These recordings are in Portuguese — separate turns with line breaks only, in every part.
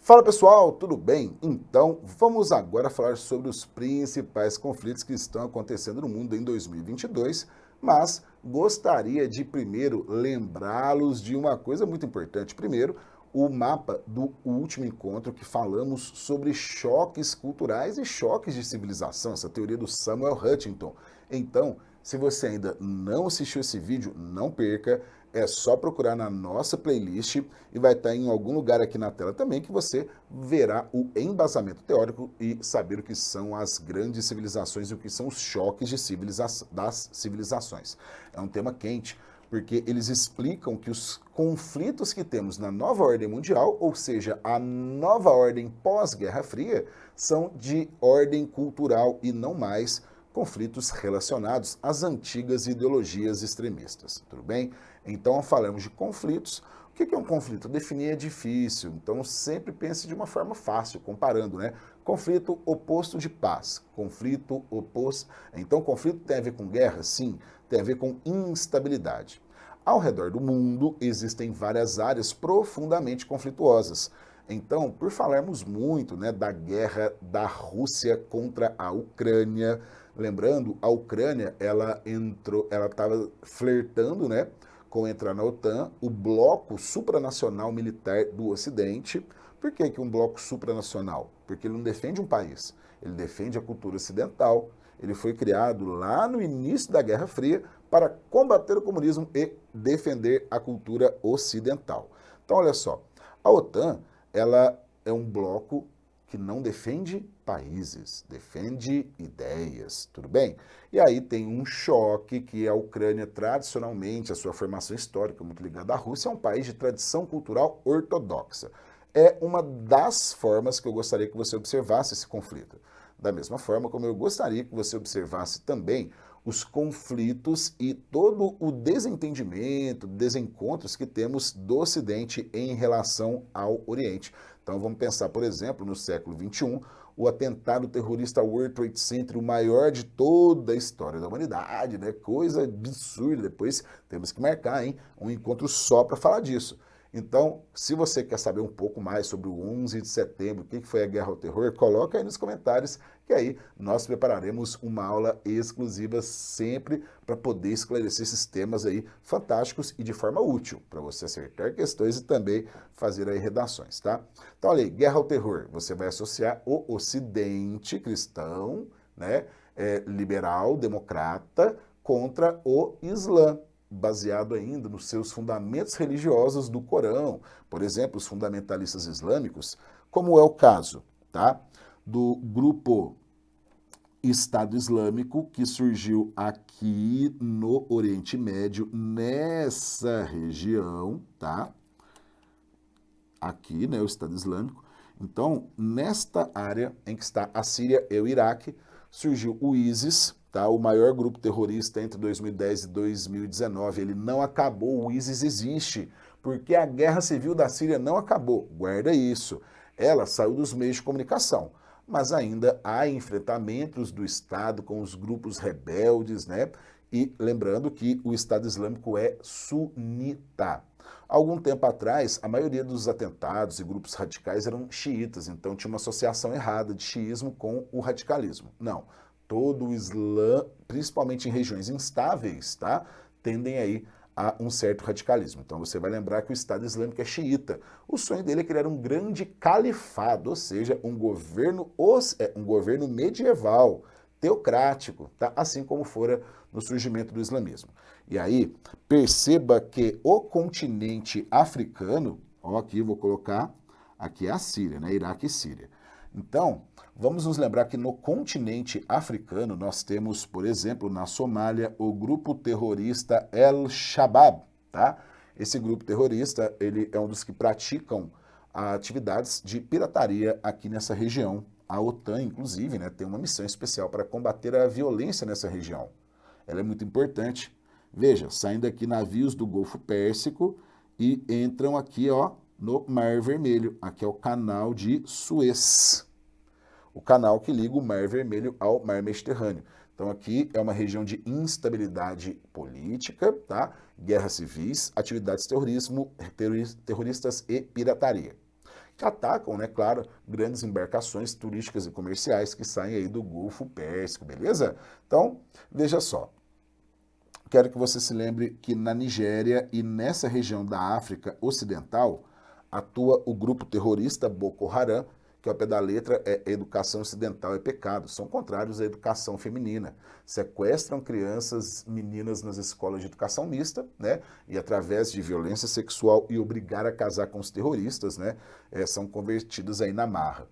Fala pessoal, tudo bem? Então vamos agora falar sobre os principais conflitos que estão acontecendo no mundo em 2022, mas gostaria de primeiro lembrá-los de uma coisa muito importante. Primeiro, o mapa do último encontro que falamos sobre choques culturais e choques de civilização, essa teoria do Samuel Huntington. Então, se você ainda não assistiu esse vídeo, não perca. É só procurar na nossa playlist e vai estar em algum lugar aqui na tela também que você verá o embasamento teórico e saber o que são as grandes civilizações e o que são os choques de das civilizações. É um tema quente, porque eles explicam que os conflitos que temos na nova ordem mundial, ou seja, a nova ordem pós-Guerra Fria, são de ordem cultural e não mais conflitos relacionados às antigas ideologias extremistas, tudo bem? Então, falamos de conflitos. O que é um conflito? Definir é difícil, então sempre pense de uma forma fácil, comparando, né? Conflito oposto de paz, conflito oposto... Então, conflito tem a ver com guerra? Sim, tem a ver com instabilidade. Ao redor do mundo, existem várias áreas profundamente conflituosas. Então, por falarmos muito, né, da guerra da Rússia contra a Ucrânia, lembrando, a Ucrânia, ela estava flertando, né, com entrar na OTAN, o bloco supranacional militar do Ocidente. Por que um bloco supranacional? Porque ele não defende um país, ele defende a cultura ocidental. Ele foi criado lá no início da Guerra Fria para combater o comunismo e defender a cultura ocidental. Então, olha só, a OTAN, ela é um bloco que não defende países, defende ideias, tudo bem? E aí tem um choque que a Ucrânia, tradicionalmente, a sua formação histórica muito ligada à Rússia, é um país de tradição cultural ortodoxa. É uma das formas que eu gostaria que você observasse esse conflito. Da mesma forma como eu gostaria que você observasse também os conflitos e todo o desentendimento, desencontros que temos do Ocidente em relação ao Oriente. Então vamos pensar, por exemplo, no século XXI, o atentado terrorista World Trade Center, o maior de toda a história da humanidade, né? Coisa absurda. Depois temos que marcar, hein, um encontro só para falar disso. Então, se você quer saber um pouco mais sobre o 11 de setembro, o que foi a Guerra ao Terror, coloca aí nos comentários, que aí nós prepararemos uma aula exclusiva sempre para poder esclarecer esses temas aí fantásticos e de forma útil, para você acertar questões e também fazer aí redações, tá? Então, olha aí, Guerra ao Terror, você vai associar o Ocidente cristão, né, liberal, democrata, contra o Islã, baseado ainda nos seus fundamentos religiosos do Corão, por exemplo, os fundamentalistas islâmicos, como é o caso, tá, do grupo Estado Islâmico, que surgiu aqui no Oriente Médio, nessa região, tá? Aqui, né, o Estado Islâmico. Então, nesta área em que está a Síria e o Iraque, surgiu o ISIS, tá? O maior grupo terrorista entre 2010 e 2019. Ele não acabou, o ISIS existe, porque a guerra civil da Síria não acabou. Guarda isso. Ela saiu dos meios de comunicação, mas ainda há enfrentamentos do Estado com os grupos rebeldes, né? E lembrando que o Estado Islâmico é sunita. Algum tempo atrás, a maioria dos atentados e grupos radicais eram xiitas, então tinha uma associação errada de xiismo com o radicalismo. Não, todo o Islã, principalmente em regiões instáveis, tá, tendem aí a um certo radicalismo. Então você vai lembrar que o Estado Islâmico é xiita. O sonho dele é criar um grande califado, ou seja, um governo medieval, teocrático, tá? Assim como fora no surgimento do islamismo. E aí, perceba que o continente africano, ó, aqui vou colocar, aqui é a Síria, né? Iraque e Síria. Então, vamos nos lembrar que no continente africano nós temos, por exemplo, na Somália, o grupo terrorista El-Shabaab, tá? Esse grupo terrorista, ele é um dos que praticam atividades de pirataria aqui nessa região. A OTAN, inclusive, né, tem uma missão especial para combater a violência nessa região. Ela é muito importante. Veja, saindo aqui navios do Golfo Pérsico e entram aqui, ó, no Mar Vermelho. Aqui é o canal de Suez. O canal que liga o Mar Vermelho ao Mar Mediterrâneo. Então aqui é uma região de instabilidade política, tá? Guerras civis, atividades terroristas e pirataria. atacam, né, claro, grandes embarcações turísticas e comerciais que saem aí do Golfo Pérsico, beleza? Então, veja só. Quero que você se lembre que na Nigéria e nessa região da África Ocidental atua o grupo terrorista Boko Haram, que ao pé da letra é educação ocidental é pecado, são contrários à educação feminina. Sequestram crianças, meninas nas escolas de educação mista, né? E através de violência sexual e obrigar a casar com os terroristas, né? São convertidas aí na marra.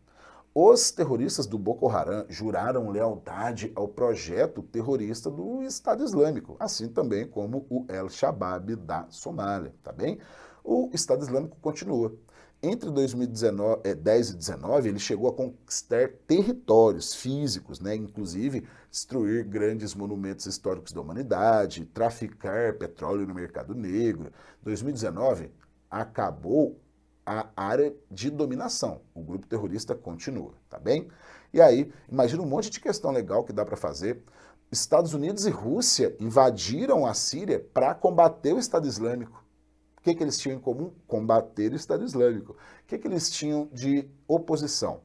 Os terroristas do Boko Haram juraram lealdade ao projeto terrorista do Estado Islâmico, assim também como o El-Shabaab da Somália, tá bem? O Estado Islâmico continua. Entre 2010 e 2019, ele chegou a conquistar territórios físicos, né? Inclusive destruir grandes monumentos históricos da humanidade, traficar petróleo no mercado negro. 2019 acabou a área de dominação. O grupo terrorista continua, tá bem? E aí, imagina um monte de questão legal que dá para fazer. Estados Unidos e Rússia invadiram a Síria para combater o Estado Islâmico. O que eles tinham em comum? Combater o Estado Islâmico. O que eles tinham de oposição?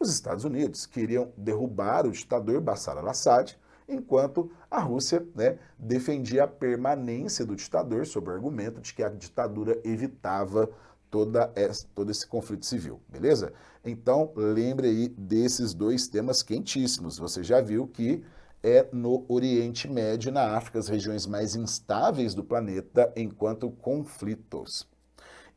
Os Estados Unidos queriam derrubar o ditador Bashar al-Assad, enquanto a Rússia, né, defendia a permanência do ditador sob o argumento de que a ditadura evitava todo esse conflito civil, beleza? Então, lembre aí desses dois temas quentíssimos. Você já viu que é no Oriente Médio e na África, as regiões mais instáveis do planeta enquanto conflitos.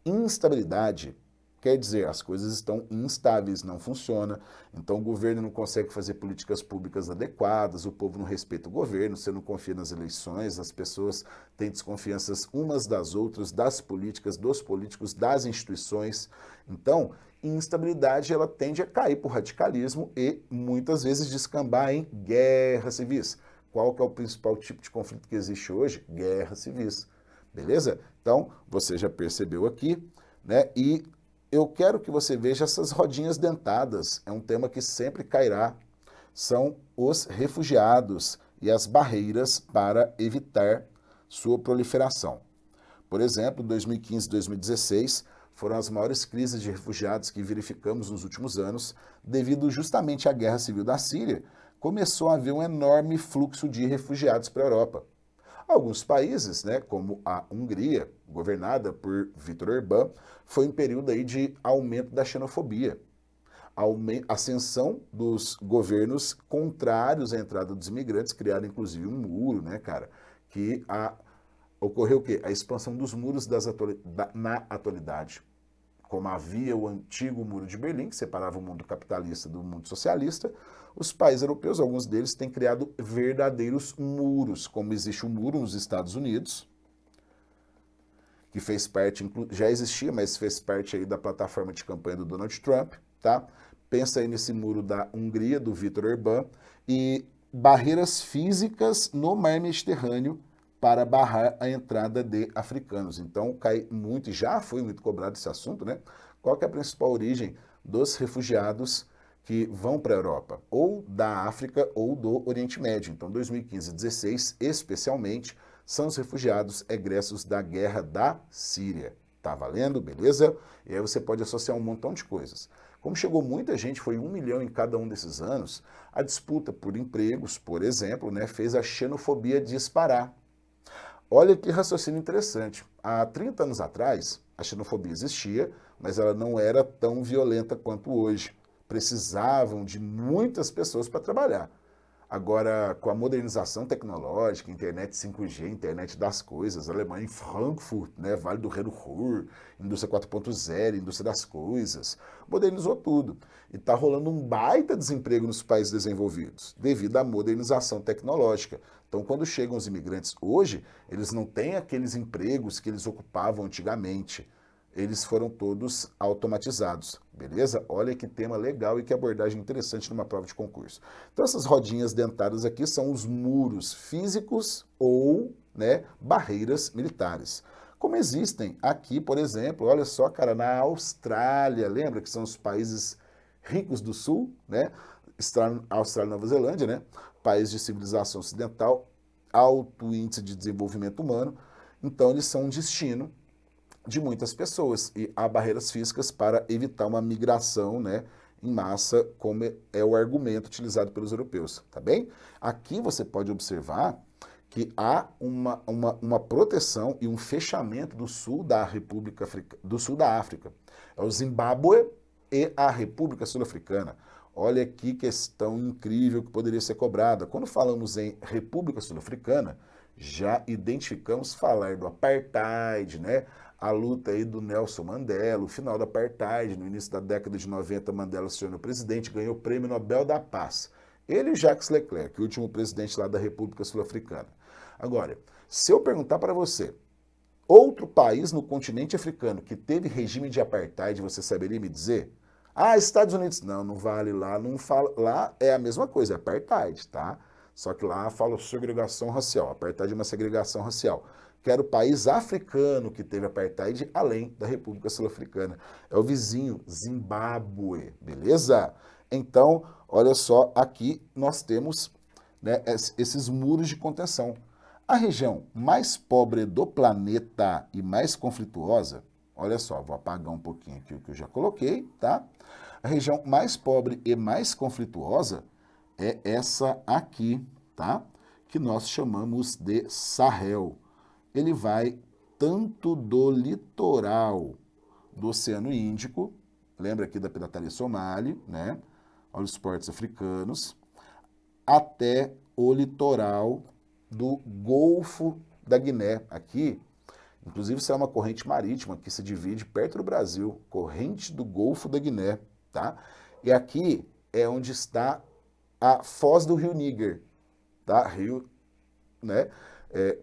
Instabilidade quer dizer, as coisas estão instáveis, não funciona, então o governo não consegue fazer políticas públicas adequadas, o povo não respeita o governo, você não confia nas eleições, as pessoas têm desconfianças umas das outras, das políticas, dos políticos, das instituições. Então, instabilidade ela tende a cair por radicalismo e muitas vezes descambar em guerras civis. Qual que é o principal tipo de conflito que existe hoje? Guerras civis. Beleza? Então, você já percebeu aqui, né? E eu quero que você veja essas rodinhas dentadas. É um tema que sempre cairá. São os refugiados e as barreiras para evitar sua proliferação. Por exemplo, 2015 e 2016 foram as maiores crises de refugiados que verificamos nos últimos anos, devido justamente à guerra civil da Síria. Começou a haver um enorme fluxo de refugiados para a Europa. Alguns países, né, como a Hungria, governada por Viktor Orbán, foi um período aí de aumento da xenofobia, ascensão dos governos contrários à entrada dos imigrantes, criaram inclusive um muro, né, cara, ocorreu o quê? A expansão dos muros na atualidade. Como havia o antigo Muro de Berlim, que separava o mundo capitalista do mundo socialista, os países europeus, alguns deles, têm criado verdadeiros muros, como existe um muro nos Estados Unidos, que fez parte, já existia, mas fez parte aí da plataforma de campanha do Donald Trump, tá? Pensa aí nesse muro da Hungria, do Viktor Orbán, e barreiras físicas no mar Mediterrâneo para barrar a entrada de africanos. Então, cai muito, e já foi muito cobrado esse assunto, né? Qual que é a principal origem dos refugiados que vão para a Europa? Ou da África ou do Oriente Médio. Então, 2015 e 2016, especialmente, são os refugiados egressos da guerra da Síria. Tá valendo? Beleza? E aí você pode associar um montão de coisas. Como chegou muita gente, foi 1 milhão em cada um desses anos, a disputa por empregos, por exemplo, né, fez a xenofobia disparar. Olha que raciocínio interessante. Há 30 anos atrás, a xenofobia existia, mas ela não era tão violenta quanto hoje. Precisavam de muitas pessoas para trabalhar. Agora, com a modernização tecnológica, internet 5G, internet das coisas, Alemanha em Frankfurt, né, Vale do Ruhr, indústria 4.0, indústria das coisas, modernizou tudo. E está rolando um baita desemprego nos países desenvolvidos, devido à modernização tecnológica. Então, quando chegam os imigrantes hoje, eles não têm aqueles empregos que eles ocupavam antigamente. Eles foram todos automatizados, beleza? Olha que tema legal e que abordagem interessante numa prova de concurso. Então essas rodinhas dentadas aqui são os muros físicos ou, né, barreiras militares. Como existem aqui, por exemplo, olha só, cara, na Austrália, lembra que são os países ricos do sul, né? Austrália e Nova Zelândia, né? País de civilização ocidental, alto índice de desenvolvimento humano, então eles são um destino de muitas pessoas e há barreiras físicas para evitar uma migração, né, em massa, como é o argumento utilizado pelos europeus, tá bem? Aqui você pode observar que há uma proteção e um fechamento do sul da do sul da África. É o Zimbábue e a República Sul-Africana. Olha que questão incrível que poderia ser cobrada. Quando falamos em República Sul-Africana, já identificamos falar do apartheid, né? A luta aí do Nelson Mandela, o final do apartheid, no início da década de 90, Mandela se tornou presidente, ganhou o Prêmio Nobel da Paz. Ele e Jacques Leclerc, o último presidente lá da República Sul-Africana. Agora, se eu perguntar para você, outro país no continente africano que teve regime de apartheid, você saberia me dizer? Ah, Estados Unidos. Não, não vale lá, não fala. Lá é a mesma coisa, é apartheid, tá? Só que lá fala segregação racial. Apartheid é uma segregação racial. Que era o país africano que teve apartheid, além da República Sul-Africana. É o vizinho, Zimbábue, beleza? Então, olha só, aqui nós temos, né, esses muros de contenção. A região mais pobre do planeta e mais conflituosa, olha só, vou apagar um pouquinho aqui o que eu já coloquei, tá? A região mais pobre e mais conflituosa é essa aqui, tá? Que nós chamamos de Sahel. Ele vai tanto do litoral do Oceano Índico, lembra aqui da pirataria somali, né? Olha os portos africanos, até o litoral do Golfo da Guiné. Aqui, inclusive, isso é uma corrente marítima que se divide perto do Brasil, corrente do Golfo da Guiné, tá? E aqui é onde está a foz do Rio Níger, tá? Rio, né?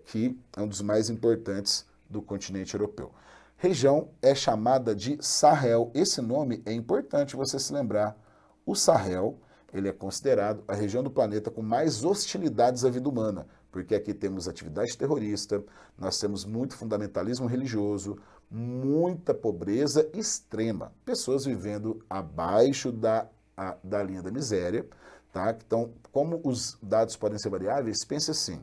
Que é um dos mais importantes do continente europeu. Região é chamada de Sahel. Esse nome é importante você se lembrar. O Sahel, ele é considerado a região do planeta com mais hostilidades à vida humana, porque aqui temos atividade terrorista, nós temos muito fundamentalismo religioso, muita pobreza extrema, pessoas vivendo abaixo da linha da miséria, tá? Então, como os dados podem ser variáveis, pense assim,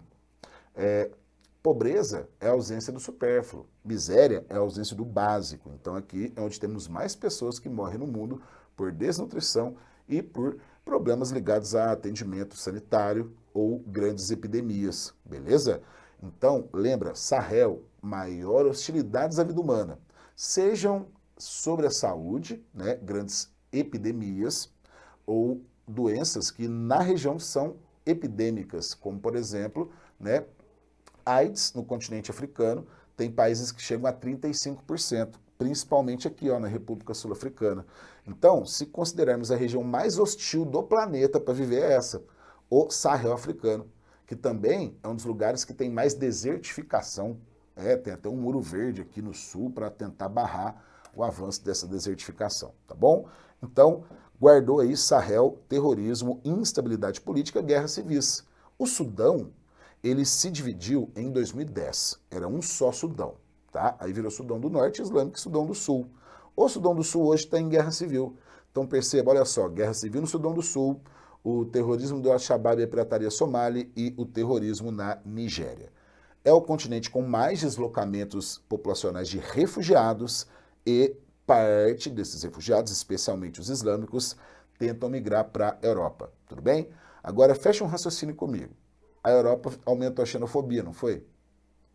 pobreza é a ausência do supérfluo, miséria é a ausência do básico. Então aqui é onde temos mais pessoas que morrem no mundo por desnutrição e por problemas ligados a atendimento sanitário ou grandes epidemias, beleza? Então, lembra, Sahel, maior hostilidades à vida humana, sejam sobre a saúde, né, grandes epidemias ou doenças que na região são epidêmicas, como por exemplo, né, AIDS no continente africano, tem países que chegam a 35%, principalmente aqui, ó, na República Sul-Africana. Então, se considerarmos a região mais hostil do planeta para viver é essa, o Sahel africano, que também é um dos lugares que tem mais desertificação. Tem até um muro verde aqui no sul para tentar barrar o avanço dessa desertificação, tá bom? Então, guardou aí Sahel, terrorismo, instabilidade política, guerras civis. O Sudão, ele se dividiu em 2010, era um só Sudão, tá? Aí virou Sudão do Norte Islâmico e Sudão do Sul. O Sudão do Sul hoje está em guerra civil. Então perceba, olha só, guerra civil no Sudão do Sul, o terrorismo do Al-Shabaab e a pirataria somali e o terrorismo na Nigéria. É o continente com mais deslocamentos populacionais de refugiados e parte desses refugiados, especialmente os islâmicos, tentam migrar para a Europa, tudo bem? Agora fecha um raciocínio comigo. A Europa aumentou a xenofobia, não foi?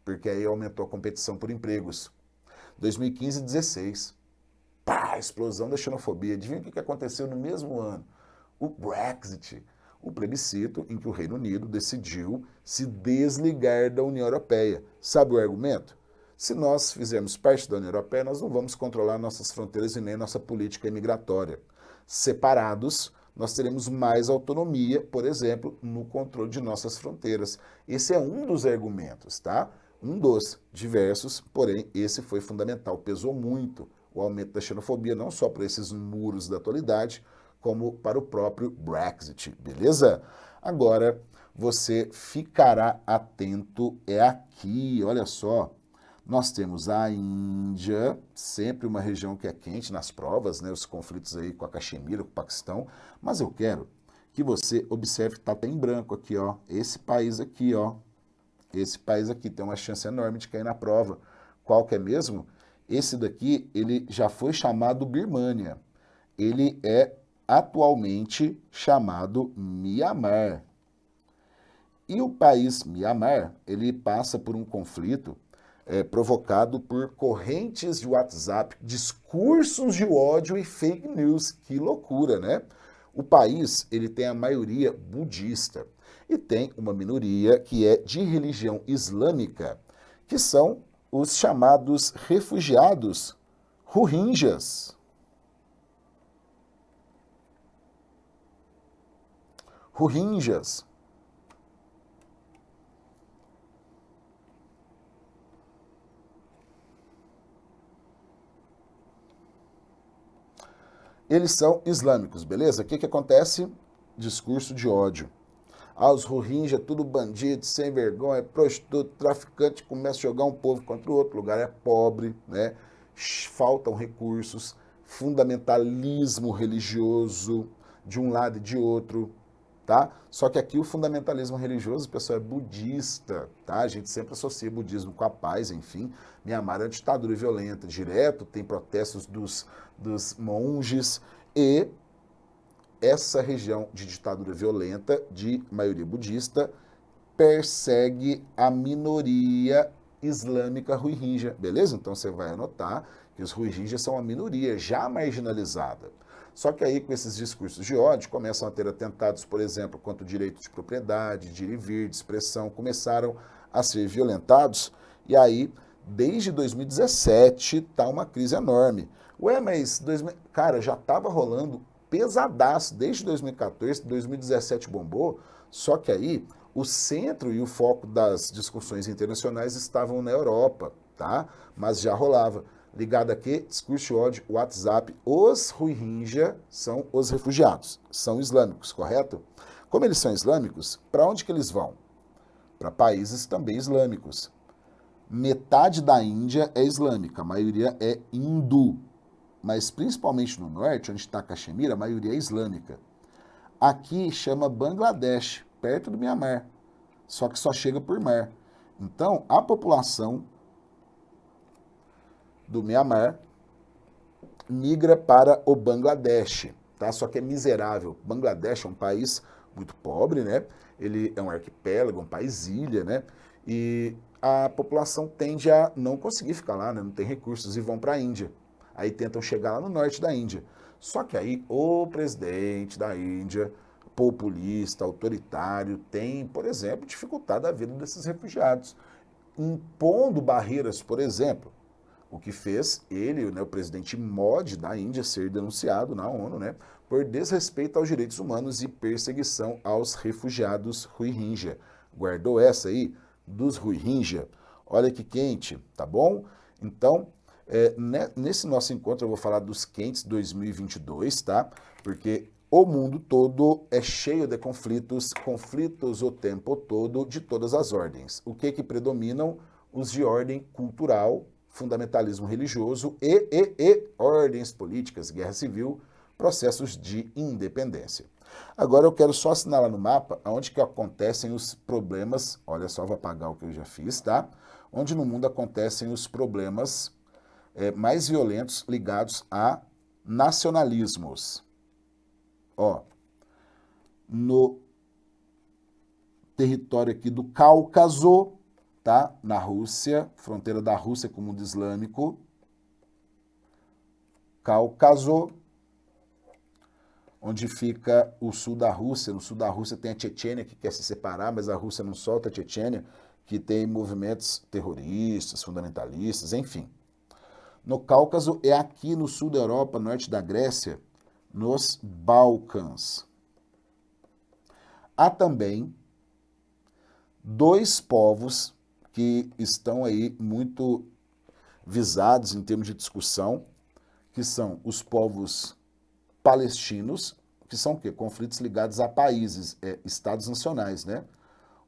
Porque aí aumentou a competição por empregos. 2015 e 2016, pá, explosão da xenofobia. Adivinha o que aconteceu no mesmo ano? O Brexit, o plebiscito em que o Reino Unido decidiu se desligar da União Europeia. Sabe o argumento? Se nós fizermos parte da União Europeia, nós não vamos controlar nossas fronteiras e nem nossa política imigratória. Separados, nós teremos mais autonomia, por exemplo, no controle de nossas fronteiras. Esse é um dos argumentos, tá? Um dos diversos, porém, esse foi fundamental, pesou muito o aumento da xenofobia, não só para esses muros da atualidade, como para o próprio Brexit, beleza? Agora, você ficará atento, é aqui, olha só, nós temos a Índia, sempre uma região que é quente nas provas, né, os conflitos aí com a Caxemira, com o Paquistão, mas eu quero que você observe que está até em branco aqui, ó, esse país aqui tem uma chance enorme de cair na prova. Qual que é mesmo? Esse daqui, ele já foi chamado Birmânia. Ele é atualmente chamado Mianmar. E o país Mianmar, ele passa por um conflito provocado por correntes de WhatsApp, discursos de ódio e fake news. Que loucura, né? O país, ele tem a maioria budista e tem uma minoria que é de religião islâmica, que são os chamados refugiados Rohingyas. Rohingyas. Eles são islâmicos, beleza? O que acontece? Discurso de ódio. Os Rohingya, tudo bandido, sem vergonha, prostituto, traficante, começa a jogar um povo contra o outro, o lugar é pobre, né? Faltam recursos, fundamentalismo religioso de um lado e de outro, tá? Só que aqui o fundamentalismo religioso, pessoal, é budista, tá? A gente sempre associa budismo com a paz, enfim. Mianmar é uma ditadura violenta, direto, tem protestos dos monges e essa região de ditadura violenta, de maioria budista, persegue a minoria islâmica Rohingya, beleza? Então você vai anotar que os Rohingya são uma minoria já marginalizada. Só que aí, com esses discursos de ódio, começam a ter atentados, por exemplo, contra o direito de propriedade, de ir e vir, de expressão, começaram a ser violentados, e aí, desde 2017, tá uma crise enorme. Ué, mas, cara, já estava rolando pesadaço, desde 2014, 2017 bombou, só que aí o centro e o foco das discussões internacionais estavam na Europa, tá? Mas já rolava. Ligado aqui, discurso de ódio, WhatsApp, os Rohingya são os refugiados, são islâmicos, correto? Como eles são islâmicos, para onde que eles vão? Para países também islâmicos. Metade da Índia é islâmica, a maioria é hindu, mas principalmente no norte, onde está Caxemira, a maioria é islâmica. Aqui chama Bangladesh, perto do Mianmar, só que só chega por mar. Então, a população do Mianmar migra para o Bangladesh, tá? Só que é miserável. Bangladesh é um país muito pobre, né? Ele é um arquipélago, um país-ilha, né? E a população tende a não conseguir ficar lá, né? Não tem recursos e vão para a Índia. Aí tentam chegar lá no norte da Índia. Só que aí o presidente da Índia, populista, autoritário, tem, por exemplo, dificultado a vida desses refugiados, impondo barreiras, por exemplo, o que fez ele, né, o presidente Modi da Índia, ser denunciado na ONU, né, por desrespeito aos direitos humanos e perseguição aos refugiados Rohingya. Guardou essa aí dos Rohingya? Olha que quente, tá bom? Então, nesse nosso encontro eu vou falar dos quentes 2022, tá? Porque o mundo todo é cheio de conflitos, conflitos o tempo todo, de todas as ordens. O que predominam? Os de ordem cultural, fundamentalismo religioso e ordens políticas, guerra civil, processos de independência. Agora eu quero só assinalar no mapa onde que acontecem os problemas, olha só, vou apagar o que eu já fiz, tá? Onde no mundo acontecem os problemas mais violentos ligados a nacionalismos. Ó, no território aqui do Cáucaso, tá? Na Rússia, fronteira da Rússia com o mundo islâmico, Cáucaso, onde fica o sul da Rússia. No sul da Rússia tem a Chechênia, que quer se separar, mas a Rússia não solta a Chechênia, que tem movimentos terroristas, fundamentalistas, enfim. No Cáucaso é aqui no sul da Europa, norte da Grécia, nos Balcãs. Há também dois povos que estão aí muito visados em termos de discussão, que são os povos palestinos, que são o quê? Conflitos ligados a países, estados nacionais, né?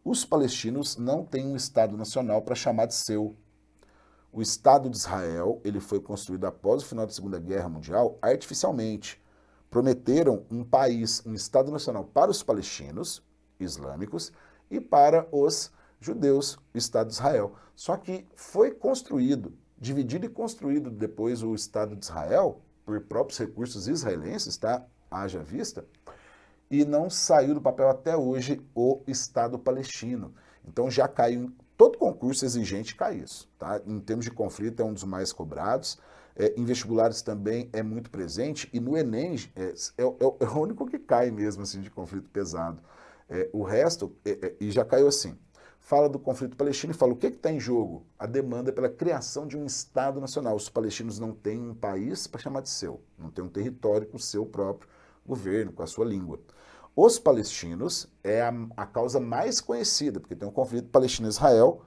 Os palestinos não têm um estado nacional para chamar de seu. O Estado de Israel, ele foi construído após o final da Segunda Guerra Mundial artificialmente. Prometeram um país, um Estado nacional para os palestinos islâmicos e para os judeus, o Estado de Israel. Só que foi construído dividido e construído depois o Estado de Israel, por próprios recursos israelenses, tá? Haja vista, e não saiu do papel até hoje o Estado palestino. Então já caiu, todo concurso exigente cai isso, tá? Em termos de conflito é um dos mais cobrados, em vestibulares também é muito presente, e no Enem é o único que cai mesmo, assim, de conflito pesado. O resto, e já caiu assim, fala do conflito palestino e fala o que está em jogo? A demanda pela criação de um Estado nacional. Os palestinos não têm um país para chamar de seu, não têm um território com o seu próprio governo, com a sua língua. Os palestinos é a causa mais conhecida, porque tem um conflito Palestina-Israel,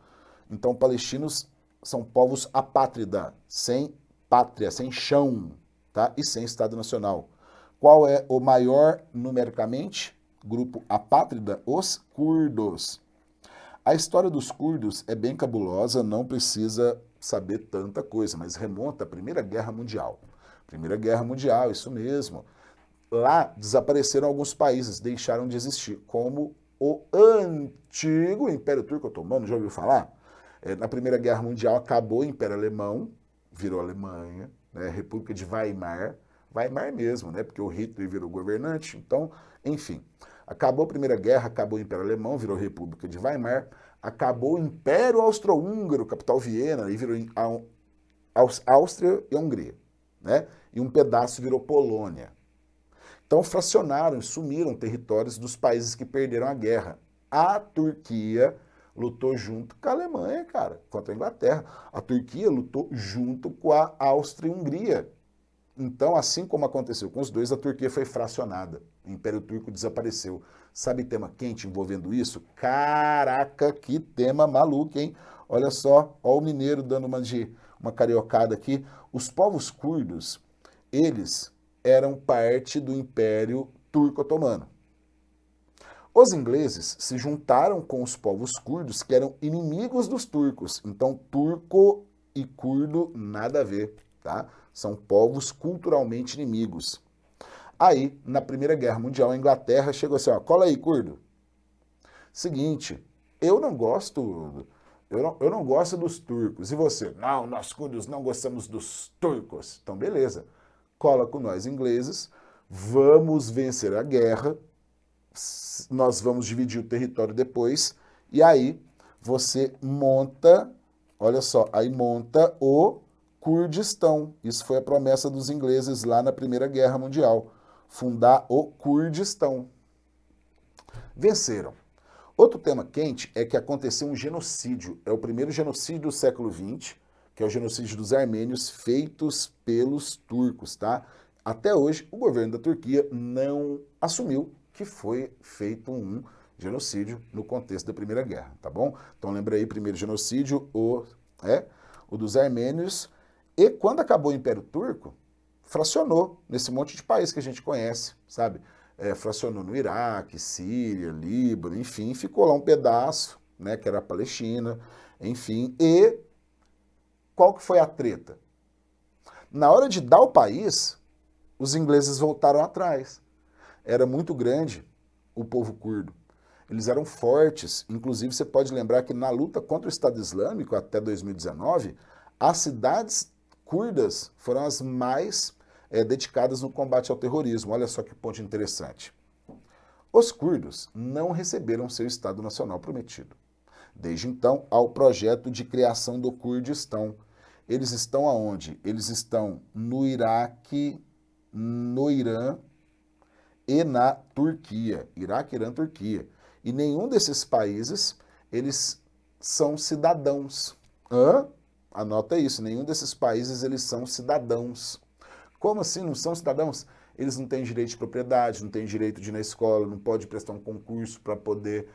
então palestinos são povos apátrida, sem pátria, sem chão, tá? E sem Estado Nacional. Qual é o maior numericamente? Grupo apátrida, os curdos. A história dos curdos é bem cabulosa, não precisa saber tanta coisa, mas remonta à Primeira Guerra Mundial. Primeira Guerra Mundial, isso mesmo. Lá desapareceram alguns países, deixaram de existir, como o antigo Império Turco Otomano, já ouviu falar? Na Primeira Guerra Mundial acabou o Império Alemão, virou Alemanha, né? República de Weimar, Weimar mesmo, né? Porque o Hitler virou governante, então, enfim. Acabou a Primeira Guerra, acabou o Império Alemão, virou República de Weimar, acabou o Império Austro-Húngaro, capital Viena, e virou Áustria e Hungria, né? E um pedaço virou Polônia. Então fracionaram e sumiram territórios dos países que perderam a guerra. A Turquia lutou junto com a Alemanha, cara, contra a Inglaterra. A Turquia lutou junto com a Áustria e Hungria. Então, assim como aconteceu com os dois, a Turquia foi fracionada. O Império Turco desapareceu. Sabe tema quente envolvendo isso? Caraca, que tema maluco, hein? Olha só, ó o mineiro dando uma cariocada aqui. Os povos curdos, eles eram parte do Império Turco-Otomano. Os ingleses se juntaram com os povos curdos, que eram inimigos dos turcos. Então, turco e curdo, nada a ver, tá? São povos culturalmente inimigos. Aí, na Primeira Guerra Mundial, a Inglaterra chegou assim, ó, cola aí, curdo. Seguinte, eu não gosto dos turcos. E você? Não, nós curdos não gostamos dos turcos. Então, beleza. Cola com nós ingleses, vamos vencer a guerra, nós vamos dividir o território depois, e aí você monta, olha só, aí monta o Kurdistão. Isso foi a promessa dos ingleses lá na Primeira Guerra Mundial, fundar o Kurdistão. Venceram. Outro tema quente é que aconteceu um genocídio, é o primeiro genocídio do século XX, que é o genocídio dos armênios feitos pelos turcos, tá? Até hoje, o governo da Turquia não assumiu que foi feito um genocídio no contexto da Primeira Guerra, tá bom? Então lembra aí, primeiro genocídio, o dos armênios, e quando acabou o Império Turco, fracionou nesse monte de país que a gente conhece, sabe? Fracionou no Iraque, Síria, Líbano, enfim, ficou lá um pedaço, né, que era a Palestina, enfim, e qual que foi a treta? Na hora de dar o país, os ingleses voltaram atrás. Era muito grande o povo curdo. Eles eram fortes. Inclusive, você pode lembrar que na luta contra o Estado Islâmico, até 2019, as cidades curdas foram as mais dedicadas no combate ao terrorismo. Olha só que ponto interessante. Os curdos não receberam seu Estado Nacional prometido. Desde então, há o projeto de criação do Kurdistão. Eles estão aonde? Eles estão no Iraque, no Irã e na Turquia. Iraque, Irã, Turquia. E nenhum desses países, eles são cidadãos. Anota isso, nenhum desses países, eles são cidadãos. Como assim não são cidadãos? Eles não têm direito de propriedade, não têm direito de ir na escola, não pode prestar um concurso para poder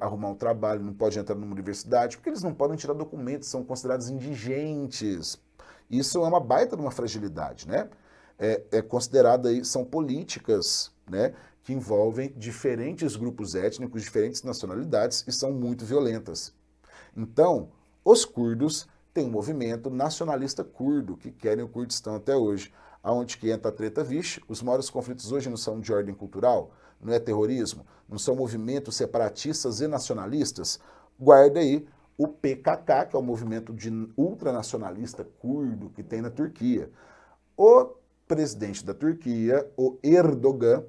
arrumar um trabalho, não pode entrar numa universidade, porque eles não podem tirar documentos, são considerados indigentes. Isso é uma baita de uma fragilidade, né? Considerado aí, são políticas, né, que envolvem diferentes grupos étnicos, diferentes nacionalidades e são muito violentas. Então, os curdos têm um movimento nacionalista curdo, que querem o Kurdistão até hoje. Aonde que entra a treta, vixe, os maiores conflitos hoje não são de ordem cultural, não é terrorismo, não são movimentos separatistas e nacionalistas. Guarda aí o PKK, que é o movimento ultranacionalista curdo que tem na Turquia. O presidente da Turquia, o Erdogan,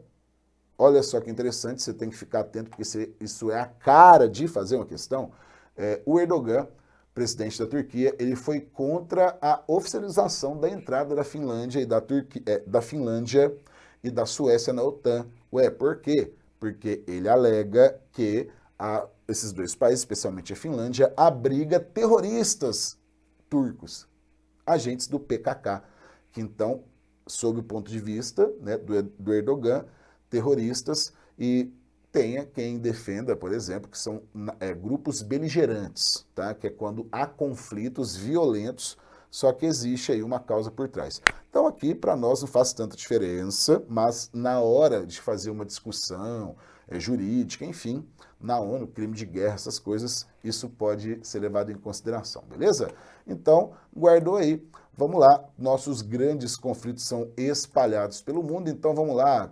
olha só que interessante, você tem que ficar atento, porque isso é a cara de fazer uma questão. O Erdogan, presidente da Turquia, ele foi contra a oficialização da entrada da Finlândia e da Suécia na OTAN. Ué, por quê? Porque ele alega que esses dois países, especialmente a Finlândia, abriga terroristas turcos, agentes do PKK, que então, sob o ponto de vista, né, do Erdogan, terroristas, e tenha quem defenda, por exemplo, que são grupos beligerantes, tá? Que é quando há conflitos violentos, só que existe aí uma causa por trás. Então aqui para nós não faz tanta diferença, mas na hora de fazer uma discussão jurídica, enfim, na ONU, crime de guerra, essas coisas, isso pode ser levado em consideração, beleza? Então, guardou aí. Vamos lá, nossos grandes conflitos são espalhados pelo mundo, então vamos lá,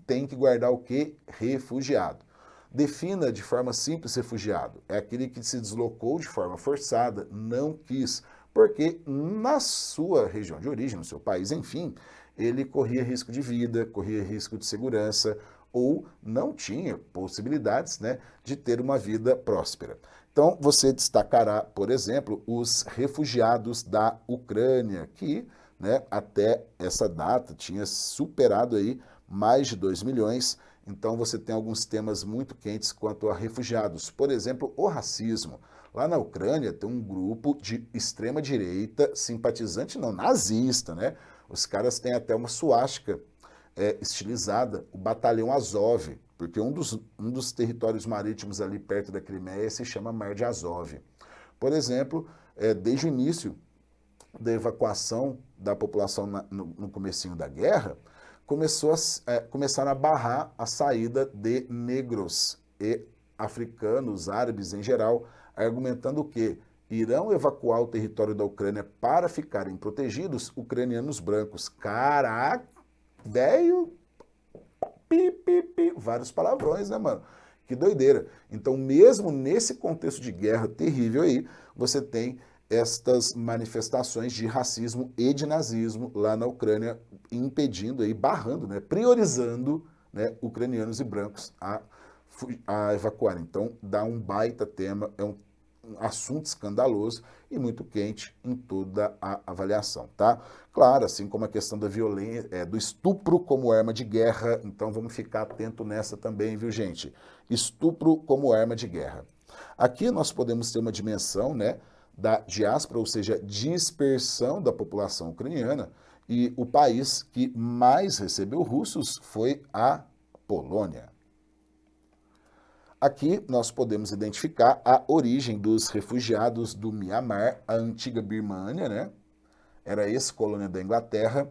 tem que guardar o quê? Refugiado. Defina de forma simples refugiado. É aquele que se deslocou de forma forçada, não quis, porque na sua região de origem, no seu país, enfim, ele corria risco de vida, corria risco de segurança, ou não tinha possibilidades, né, de ter uma vida próspera. Então, você destacará, por exemplo, os refugiados da Ucrânia, que, né, até essa data tinha superado aí mais de 2 milhões. Então, você tem alguns temas muito quentes quanto a refugiados. Por exemplo, o racismo. Lá na Ucrânia tem um grupo de extrema-direita, simpatizante não, nazista, né? Os caras têm até uma suástica estilizada, o Batalhão Azov, porque um dos territórios marítimos ali perto da Crimeia se chama Mar de Azov. Por exemplo, desde o início da evacuação da população no comecinho da guerra, começaram a barrar a saída de negros e africanos, árabes em geral, argumentando que irão evacuar o território da Ucrânia para ficarem protegidos ucranianos brancos. Caraca, velho, vários palavrões, né, mano? Que doideira. Então, mesmo nesse contexto de guerra terrível aí, você tem estas manifestações de racismo e de nazismo lá na Ucrânia, impedindo aí, barrando, né, priorizando, né, ucranianos e brancos a evacuar. Então, dá um baita tema, é um assunto escandaloso e muito quente em toda a avaliação, tá? Claro, assim como a questão da violência, do estupro como arma de guerra, então vamos ficar atento nessa também, viu, gente? Estupro como arma de guerra. Aqui nós podemos ter uma dimensão, né, da diáspora, ou seja, dispersão da população ucraniana, e o país que mais recebeu russos foi a Polônia. Aqui nós podemos identificar a origem dos refugiados do Mianmar, a antiga Birmânia, né? Era ex-colônia da Inglaterra.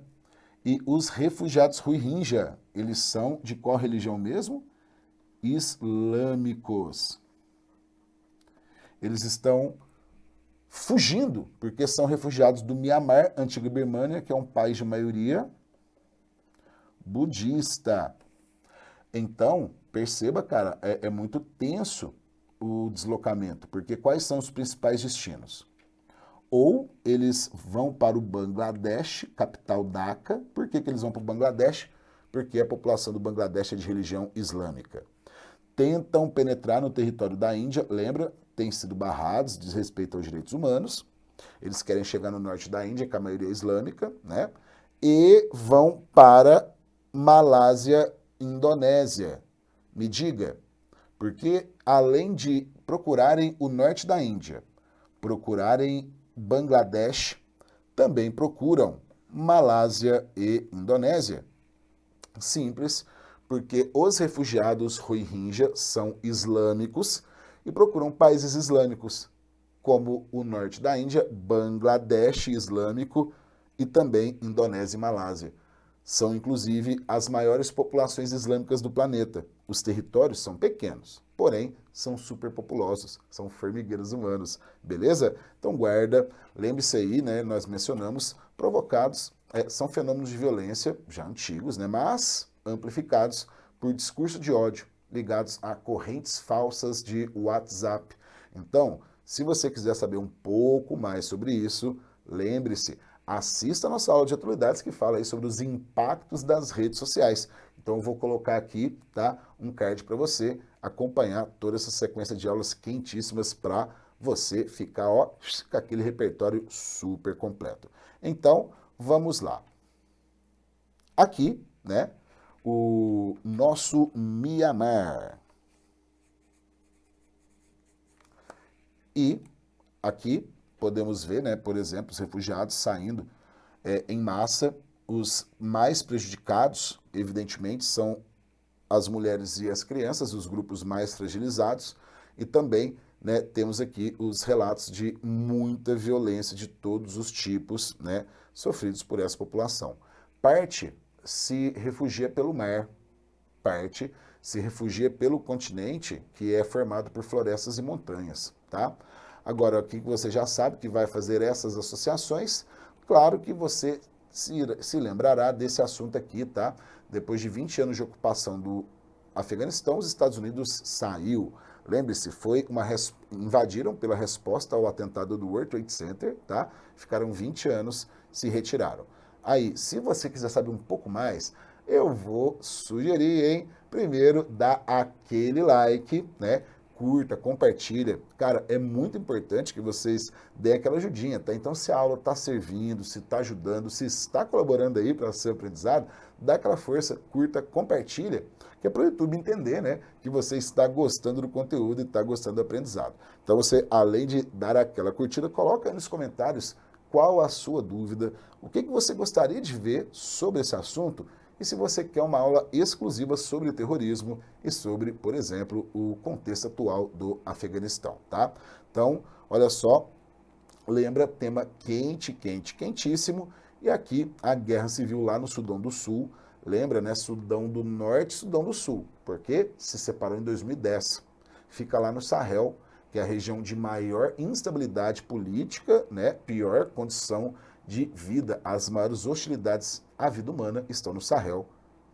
E os refugiados Rohingya, eles são de qual religião mesmo? Islâmicos. Eles estão fugindo, porque são refugiados do Mianmar, antiga Birmânia, que é um país de maioria budista. Então, perceba, cara, é muito tenso o deslocamento, porque quais são os principais destinos? Ou eles vão para o Bangladesh, capital Dhaka. Por que eles vão para o Bangladesh? Porque a população do Bangladesh é de religião islâmica. Tentam penetrar no território da Índia, lembra, têm sido barrados, diz respeito aos direitos humanos. Eles querem chegar no norte da Índia, que a maioria é islâmica, né? E vão para Malásia, Indonésia. Me diga, porque além de procurarem o norte da Índia, procurarem Bangladesh, também procuram Malásia e Indonésia. Simples, porque os refugiados Rohingya são islâmicos e procuram países islâmicos, como o norte da Índia, Bangladesh islâmico e também Indonésia e Malásia. São, inclusive, as maiores populações islâmicas do planeta. Os territórios são pequenos, porém, são superpopulosos, são formigueiros humanos, beleza? Então guarda, lembre-se aí, né, nós mencionamos, provocados, são fenômenos de violência já antigos, né, mas amplificados por discurso de ódio, ligados a correntes falsas de WhatsApp. Então, Se você quiser saber um pouco mais sobre isso, lembre-se, assista a nossa aula de atualidades que fala aí sobre os impactos das redes sociais. Então eu vou colocar aqui, tá, um card para você acompanhar toda essa sequência de aulas quentíssimas para você ficar, ó, com aquele repertório super completo. Então, vamos lá. Aqui, né, o nosso Mianmar. E aqui podemos ver, né, por exemplo, os refugiados saindo em massa. Os mais prejudicados, evidentemente, são as mulheres e as crianças, os grupos mais fragilizados, e também, né, temos aqui os relatos de muita violência de todos os tipos, né, sofridos por essa população. Parte se refugia pelo mar, parte se refugia pelo continente, que é formado por florestas e montanhas, tá? Agora, aqui você já sabe que vai fazer essas associações, claro que você se lembrará desse assunto aqui, tá? Depois de 20 anos de ocupação do Afeganistão, os Estados Unidos saiu. Lembre-se, invadiram pela resposta ao atentado do World Trade Center, tá? Ficaram 20 anos, se retiraram. Aí, se você quiser saber um pouco mais, eu vou sugerir, hein? Primeiro, dá aquele like, né? Curta, compartilha. Cara, é muito importante que vocês deem aquela ajudinha, tá? Então, se a aula está servindo, se está ajudando, se está colaborando aí para o seu aprendizado, dá aquela força, curta, compartilha, que é para o YouTube entender, né, que você está gostando do conteúdo e está gostando do aprendizado. Então, você, além de dar aquela curtida, coloca aí nos comentários qual a sua dúvida, o que você gostaria de ver sobre esse assunto, e se você quer uma aula exclusiva sobre terrorismo e sobre, por exemplo, o contexto atual do Afeganistão, tá? Então, olha só, lembra, tema quente, quente, quentíssimo, e aqui a guerra civil lá no Sudão do Sul, lembra, né, Sudão do Norte e Sudão do Sul, porque se separou em 2010, fica lá no Sahel, que é a região de maior instabilidade política, né, pior condição de vida, as maiores hostilidades à vida humana estão no Sahel,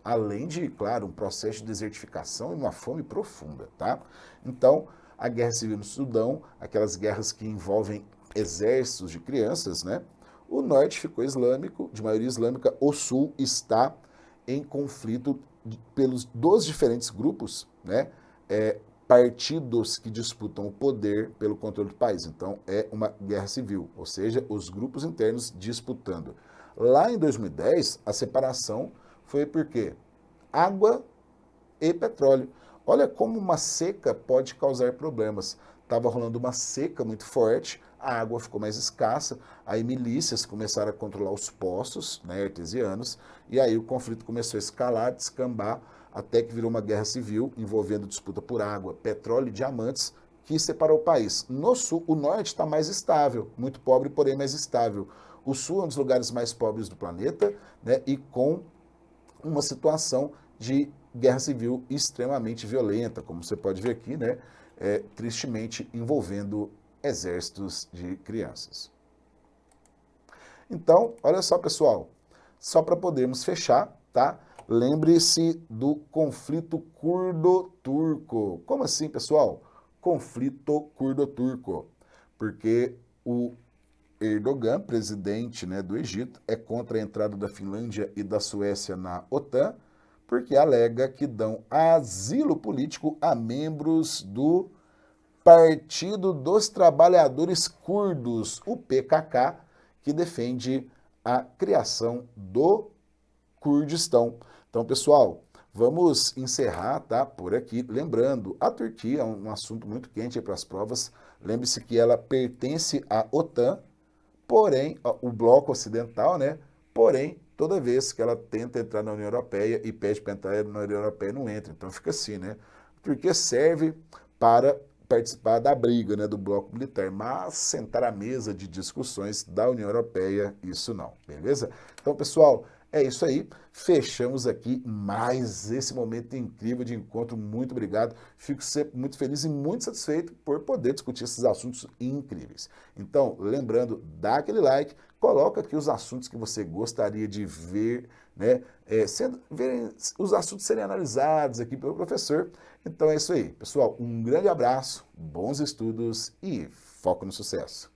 além de, claro, um processo de desertificação e uma fome profunda, tá? Então, a guerra civil no Sudão, aquelas guerras que envolvem exércitos de crianças, né? O norte ficou islâmico, de maioria islâmica, o sul está em conflito dos diferentes grupos, né? Partidos que disputam o poder pelo controle do país. Então, é uma guerra civil, ou seja, os grupos internos disputando. Lá em 2010, a separação foi por quê? Água e petróleo. Olha como uma seca pode causar problemas. Estava rolando uma seca muito forte, a água ficou mais escassa, aí milícias começaram a controlar os poços, né, artesianos, e aí o conflito começou a escalar, descambar, até que virou uma guerra civil envolvendo disputa por água, petróleo e diamantes, que separou o país. No sul, o norte está mais estável, muito pobre, porém mais estável. O sul é um dos lugares mais pobres do planeta, né, e com uma situação de guerra civil extremamente violenta, como você pode ver aqui, né, tristemente envolvendo exércitos de crianças. Então, olha só, pessoal, só para podermos fechar, tá? Lembre-se do conflito curdo-turco. Como assim, pessoal? Conflito curdo-turco. Porque o Erdogan, presidente, né, do Egito, é contra a entrada da Finlândia e da Suécia na OTAN, porque alega que dão asilo político a membros do Partido dos Trabalhadores Curdos, o PKK, que defende a criação do Kurdistão. Então, pessoal, vamos encerrar, tá, por aqui. Lembrando, a Turquia é um assunto muito quente para as provas. Lembre-se que ela pertence à OTAN, porém, o bloco ocidental, né? Porém, toda vez que ela tenta entrar na União Europeia e pede para entrar na União Europeia, não entra. Então fica assim, né? A Turquia serve para participar da briga, né, do bloco militar, mas sentar à mesa de discussões da União Europeia, isso não, beleza? Então, pessoal, é isso aí. Fechamos aqui mais esse momento incrível de encontro. Muito obrigado. Fico sempre muito feliz e muito satisfeito por poder discutir esses assuntos incríveis. Então, lembrando, dá aquele like, coloca aqui os assuntos que você gostaria de ver, né? Ver os assuntos serem analisados aqui pelo professor. Então é isso aí, pessoal. Um grande abraço, bons estudos e Foco no Sucesso.